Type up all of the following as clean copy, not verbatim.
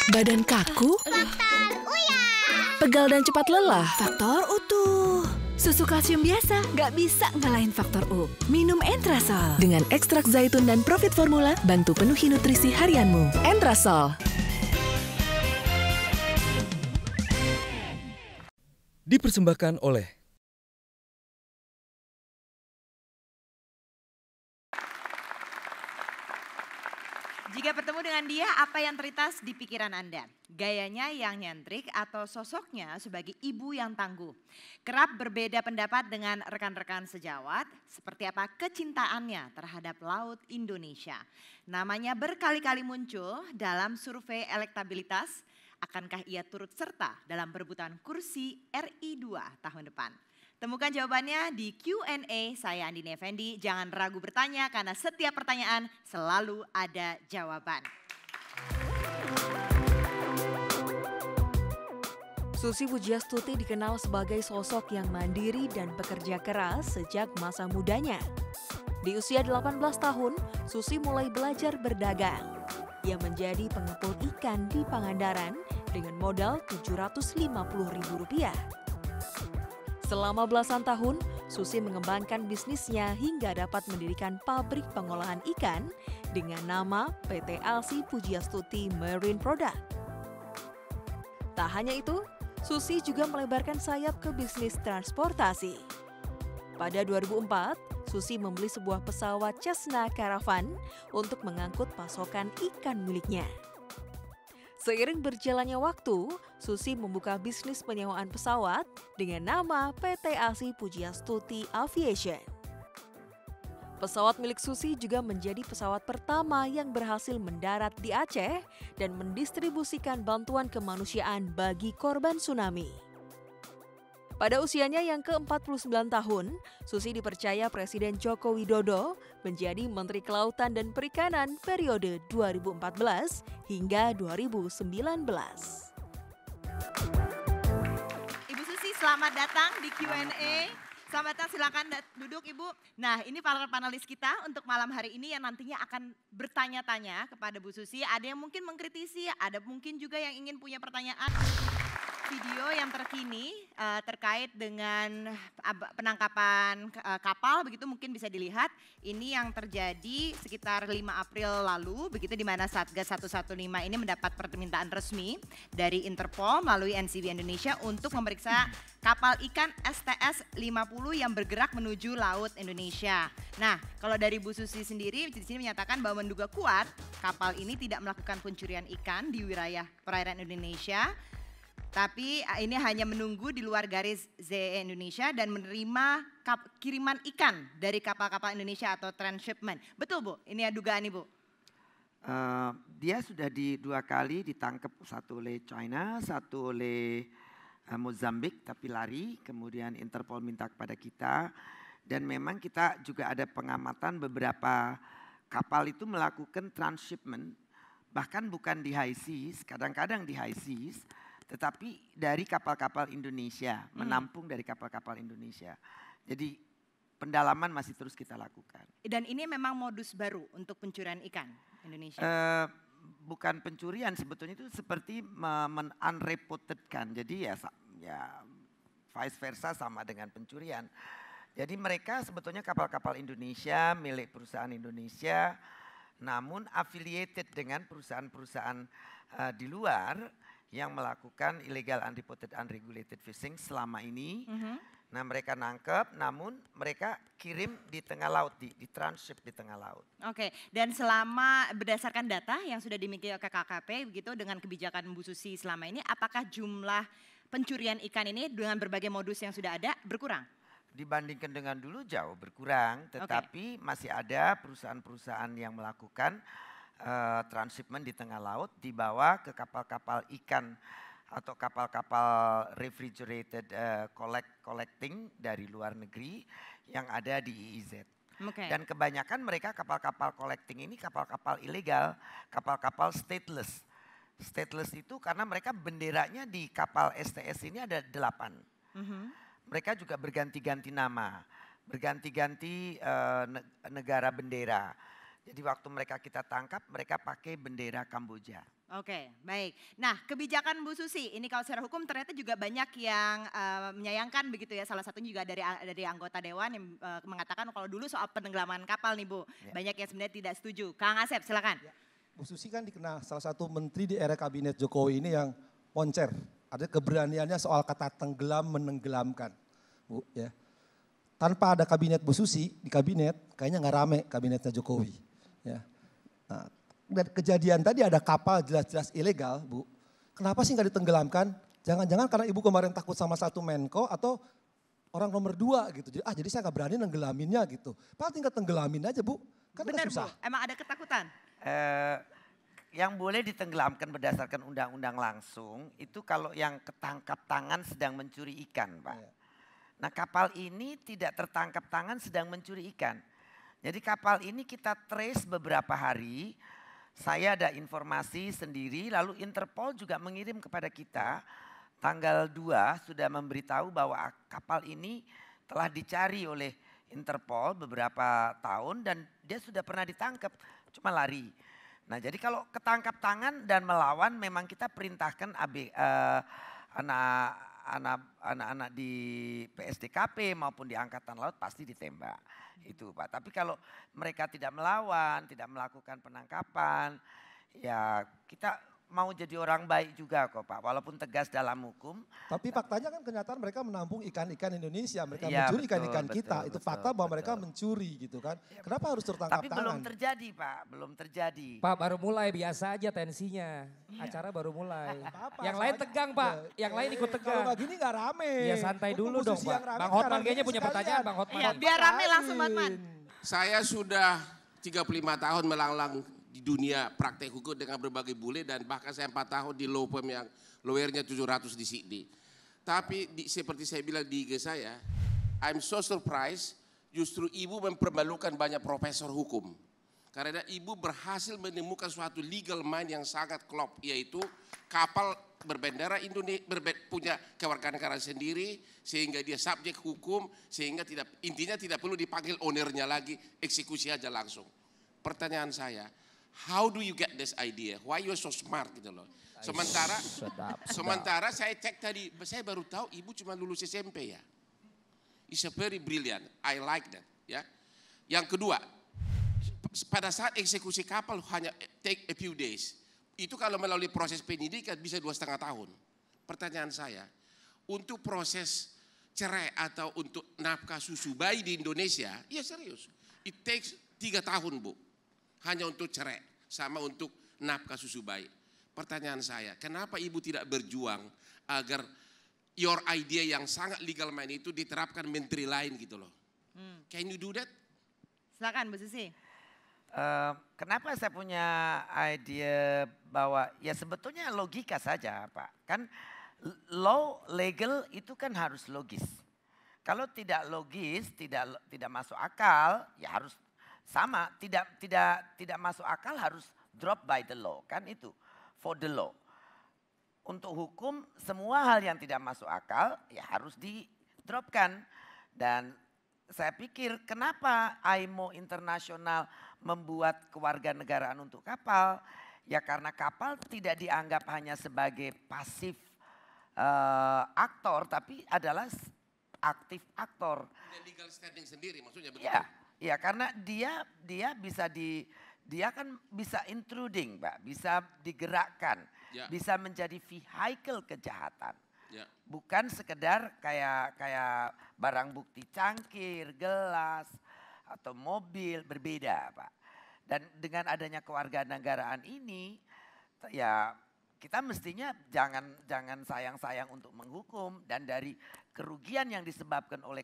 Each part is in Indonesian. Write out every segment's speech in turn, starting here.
Badan kaku? Faktor Uya. Pegal dan cepat lelah? Faktor utuh. Susu kalsium biasa nggak bisa ngalahin faktor U. Minum Entrasol. Dengan ekstrak zaitun dan Profit Formula, bantu penuhi nutrisi harianmu. Entrasol. Dipersembahkan oleh Jika bertemu dengan dia, apa yang terlintas di pikiran Anda? Gayanya yang nyentrik atau sosoknya sebagai ibu yang tangguh? Kerap berbeda pendapat dengan rekan-rekan sejawat, seperti apa kecintaannya terhadap Laut Indonesia. Namanya berkali-kali muncul dalam survei elektabilitas. Akankah ia turut serta dalam perebutan kursi RI 2 tahun depan? Temukan jawabannya di Q&A. Saya Andini Effendi. Jangan ragu bertanya karena setiap pertanyaan selalu ada jawaban. Susi Pujiastuti dikenal sebagai sosok yang mandiri dan bekerja keras sejak masa mudanya. Di usia 18 tahun, Susi mulai belajar berdagang. Ia menjadi pengepul ikan di Pangandaran dengan modal Rp750.000. Selama belasan tahun, Susi mengembangkan bisnisnya hingga dapat mendirikan pabrik pengolahan ikan dengan nama PT Alsi Pujiastuti Marine Product. Tak hanya itu, Susi juga melebarkan sayap ke bisnis transportasi. Pada 2004, Susi membeli sebuah pesawat Cessna Caravan untuk mengangkut pasokan ikan miliknya. Seiring berjalannya waktu, Susi membuka bisnis penyewaan pesawat dengan nama PT Alsi Pujiastuti Aviation. Pesawat milik Susi juga menjadi pesawat pertama yang berhasil mendarat di Aceh dan mendistribusikan bantuan kemanusiaan bagi korban tsunami. Pada usianya yang ke-49 tahun, Susi dipercaya Presiden Joko Widodo menjadi Menteri Kelautan dan Perikanan periode 2014 hingga 2019. Ibu Susi, selamat datang di Q&A. Selamat datang, silakan duduk Ibu. Nah, ini para panelis kita untuk malam hari ini yang nantinya akan bertanya-tanya kepada Bu Susi. Ada yang mungkin mengkritisi, ada mungkin juga yang ingin punya pertanyaan. Video yang terkini terkait dengan penangkapan kapal begitu mungkin bisa dilihat. Ini yang terjadi sekitar 5 April lalu begitu di mana Satgas 115 ini mendapat permintaan resmi dari Interpol melalui NCB Indonesia untuk memeriksa kapal ikan STS-50 yang bergerak menuju Laut Indonesia. Nah, kalau dari Bu Susi sendiri di sini menyatakan bahwa menduga kuat kapal ini tidak melakukan pencurian ikan di wilayah perairan Indonesia. Tapi ini hanya menunggu di luar garis ZEE Indonesia dan menerima kiriman ikan dari kapal-kapal Indonesia atau transshipment. Betul Bu? Ini dugaan Ibu? Dia sudah 2 kali ditangkap, satu oleh China, satu oleh Mozambik tapi lari. Kemudian Interpol minta kepada kita dan memang kita juga ada pengamatan beberapa kapal itu melakukan transshipment. Bahkan bukan di high seas, kadang-kadang di high seas. Tetapi dari kapal-kapal Indonesia, menampung dari kapal-kapal Indonesia. Jadi pendalaman masih terus kita lakukan. Dan ini memang modus baru untuk pencurian ikan Indonesia? Bukan pencurian, sebetulnya itu seperti unrepotedkan. Jadi ya vice versa sama dengan pencurian. Jadi mereka sebetulnya kapal-kapal Indonesia, milik perusahaan Indonesia, namun affiliated dengan perusahaan-perusahaan di luar yang melakukan illegal unreported unregulated fishing selama ini. Nah mereka nangkep, namun mereka kirim di tengah laut, di transship di tengah laut. Oke, dan selama berdasarkan data yang sudah dimiliki oleh KKP begitu dengan kebijakan Bu Susi selama ini, apakah jumlah pencurian ikan ini dengan berbagai modus yang sudah ada berkurang? Dibandingkan dengan dulu jauh berkurang, tetapi masih ada perusahaan-perusahaan yang melakukan transshipment di tengah laut dibawa ke kapal-kapal ikan atau kapal-kapal refrigerated collecting dari luar negeri yang ada di EEZ. Dan kebanyakan mereka kapal-kapal collecting ini kapal-kapal ilegal, kapal-kapal stateless. Stateless itu karena mereka benderanya di kapal STS ini ada 8. Mereka juga berganti-ganti nama, berganti-ganti negara bendera. Jadi waktu kita tangkap, mereka pakai bendera Kamboja. Oke, baik. Nah, kebijakan Bu Susi, ini kalau secara hukum ternyata juga banyak yang menyayangkan begitu ya. Salah satunya juga dari anggota Dewan yang mengatakan kalau dulu soal penenggelaman kapal nih Bu, banyak yang sebenarnya tidak setuju. Kang Asep, silakan. Ya. Bu Susi kan dikenal salah satu menteri di era kabinet Jokowi ini yang poncer. Ada keberaniannya soal kata tenggelam menenggelamkan, Bu. Ya. Tanpa ada kabinet Bu Susi di kabinet, kayaknya nggak rame kabinetnya Jokowi. Ya. Nah, dan kejadian tadi ada kapal jelas-jelas ilegal, Bu. Kenapa sih nggak ditenggelamkan? Jangan-jangan karena Ibu kemarin takut sama satu Menko atau orang nomor 2 gitu. Jadi saya nggak berani nenggelaminnya gitu. Padahal tinggal tenggelamin aja, Bu. Kan benar susah. Bu, emang ada ketakutan? Yang boleh ditenggelamkan berdasarkan undang-undang langsung itu kalau yang ketangkap tangan sedang mencuri ikan, Pak. Ya. Nah, kapal ini tidak tertangkap tangan sedang mencuri ikan. Jadi kapal ini kita trace beberapa hari. Saya ada informasi sendiri, lalu Interpol juga mengirim kepada kita. Tanggal 2 sudah memberitahu bahwa kapal ini telah dicari oleh Interpol beberapa tahun dan dia sudah pernah ditangkap, cuma lari. Nah, jadi kalau ketangkap tangan dan melawan memang kita perintahkan anak-anak di PSDKP maupun di Angkatan Laut pasti ditembak. Itu Pak, tapi kalau mereka tidak melawan, tidak melakukan penangkapan, ya kita mau jadi orang baik juga kok Pak, walaupun tegas dalam hukum. Tapi faktanya kan kenyataan mereka menampung ikan-ikan Indonesia, mereka ya, mencuri ikan-ikan kita. Betul, itu fakta bahwa mereka mencuri gitu kan. Kenapa harus tertangkap tapi tangan? belum terjadi Pak, belum terjadi. Pak baru mulai, biasa aja tensinya. Acara baru mulai. Yang lain tegang Pak, yang lain ikut tegang. Kalau nggak gini nggak rame. Ya santai dulu dong Pak. Bang Hotman kayaknya punya pertanyaan Bang Hotman. Ya, biar rame langsung Hotman. Saya sudah 35 tahun melanglang di dunia praktek hukum dengan berbagai bule dan bahkan saya 4 tahun di law firm yang lawyernya 700 di Sydney. Tapi seperti saya bilang di IG saya, I'm so surprised justru ibu mempermalukan banyak profesor hukum. Karena ibu berhasil menemukan suatu legal mind yang sangat klop, yaitu kapal berbendera Indonesia, punya kewarganegaraan sendiri, sehingga dia subjek hukum, sehingga intinya tidak perlu dipanggil ownernya lagi, eksekusi aja langsung. Pertanyaan saya, how do you get this idea? Why you so smart gitu loh. Sementara saya cek tadi, saya baru tahu ibu cuma lulus SMP ya. It's a very brilliant, I like that. Ya. Yang kedua, pada saat eksekusi kapal hanya take a few days. Itu kalau melalui proses penyidikan bisa 2,5 tahun. Pertanyaan saya, untuk proses cerai atau untuk nafkah susu bayi di Indonesia, ya serius. It takes 3 tahun Bu, hanya untuk cerai sama untuk nafkah susu bayi. Pertanyaan saya, kenapa ibu tidak berjuang agar your idea yang sangat legal mind itu diterapkan menteri lain gitu loh. Can you do that? Silakan Bu Susi. Kenapa saya punya ide bahwa ya sebetulnya logika saja Pak. Kan law legal itu kan harus logis. Kalau tidak logis, tidak masuk akal, ya harus sama. Tidak masuk akal harus drop by the law, kan itu for the law. Untuk hukum semua hal yang tidak masuk akal ya harus di-dropkan. Dan saya pikir kenapa IMO Internasional membuat kewarganegaraan untuk kapal, ya karena kapal tidak dianggap hanya sebagai pasif aktor, tapi adalah aktif aktor. Legal standing sendiri maksudnya begitu? Ya karena dia dia kan bisa intruding Pak, bisa digerakkan, bisa menjadi vehicle kejahatan. Bukan sekedar kayak barang bukti cangkir, gelas, atau mobil, berbeda Pak. Dan dengan adanya kewarganegaraan ini, ya kita mestinya jangan sayang-sayang untuk menghukum. Dan dari kerugian yang disebabkan oleh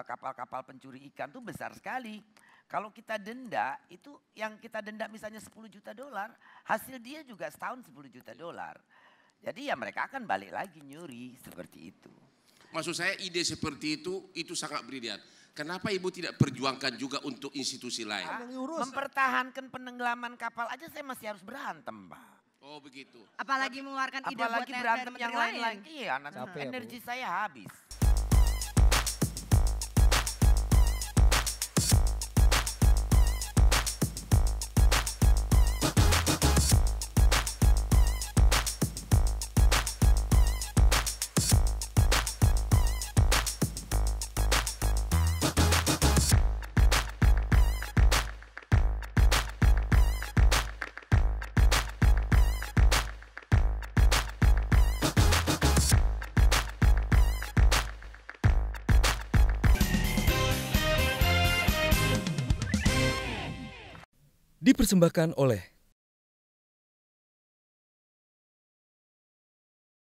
kapal-kapal pencuri ikan itu besar sekali. Kalau kita denda, itu yang kita denda misalnya 10 juta dolar, hasil dia juga setahun 10 juta dolar. Jadi ya mereka akan balik lagi nyuri seperti itu. Maksud saya ide seperti itu sangat brilian. Kenapa ibu tidak perjuangkan juga untuk institusi lain? Mempertahankan penenggelaman kapal aja saya masih harus berantem Pak. Oh begitu. Apalagi mengeluarkan ide buat berantem yang lain. Iya, energi saya habis. Dipersembahkan oleh